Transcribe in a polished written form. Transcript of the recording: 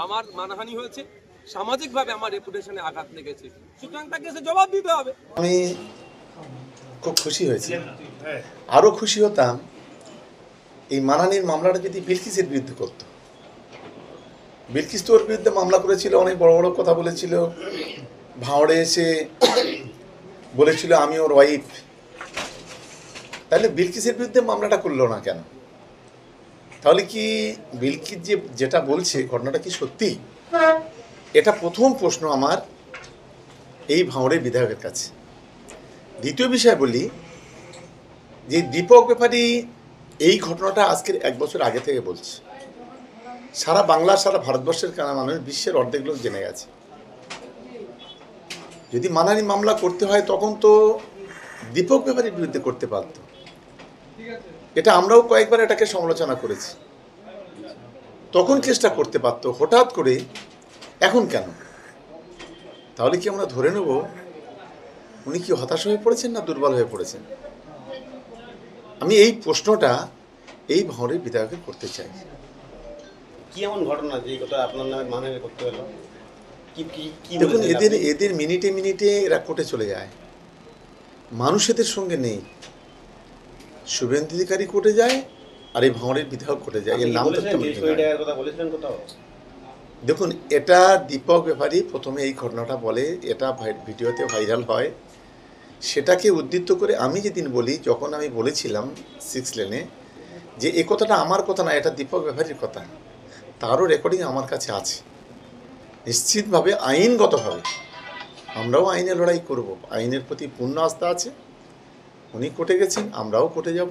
আমার মানহানি হয়েছে, সামাজিকভাবে আমার রেপুটেশনে আঘাত লেগেছে, সুতরাং তাকে এসে জবাব দিতে হবে। আমি খুব খুশি হয়েছি, আরও খুশি হতাম এই মানহানির মামলাটা যদি বিলকিসের বিরুদ্ধে করতো। বিলকিস তো ওর বিরুদ্ধে মামলা করেছিল, অনেক বড় বড় কথা বলেছিল, ভাঁড়ে এসে বলেছিল আমি ওর ওয়াইফ। তাহলে বিলকিসের বিরুদ্ধে মামলাটা করলো না কেন? তাহলে কি বিলকিস যেটা বলছে ঘটনাটা কি সত্যি? এটা প্রথম প্রশ্ন আমার এই ভাঁড়ের বিধায়কের কাছে। দ্বিতীয় বিষয় বলি যে দীপক ব্যাপারী এই ঘটনাটা আজকের 1 বছর আগে থেকে বলছে, সারা বাংলা সারা ভারতবর্ষের কানা মানুষ, বিশ্বের অর্ধেক লোক জেনে গেছে। যদি মানহানি মামলা করতে হয় তখন তো দীপক ব্যাপারীর বিরুদ্ধে করতে পারত। এটা আমরাও কয়েকবার এটাকে সমালোচনা করেছি, তখন কেসটা করতে পারত। হঠাৎ করে এখন কেন? তাহলে কি আমরা ধরে নেব উনি কি হতাশ হয়ে পড়েছেন না দুর্বল হয়ে পড়েছেন? আমি এই প্রশ্নটা এই ভাঁড়ের বিধায়কের করতে চাই। কি এমন ঘটনা যে কথা আপনার নামে মানহানি করতে হলো? দেখুন, এদের মিনিটে মিনিটে এরা কোর্টে চলে যায়, মানুষ এদের সঙ্গে নেই। শুভেন্দু অধিকারী কোর্টে যায় আর এই ভাঁড়ের বিধায়ক কোর্টে যায়। এর নাম দেখুন, এটা দীপক ব্যাপারী প্রথমে এই ঘটনাটা বলে, এটা ভিডিওতে ভাইরাল হয়, সেটাকে উদ্ধৃত করে আমি যেদিন বলি, যখন আমি বলেছিলাম 6 লেনে যে এ কথাটা আমার কথা না, এটা দীপক ব্যাপারীর কথা, তারও রেকর্ডিং আমার কাছে আছে। নিশ্চিতভাবে আইনগতভাবে আমরাও আইনে লড়াই করব, আইনের প্রতি পূর্ণ আস্থা আছে। উনি কোর্টে গেছেন, আমরাও কোর্টে যাব।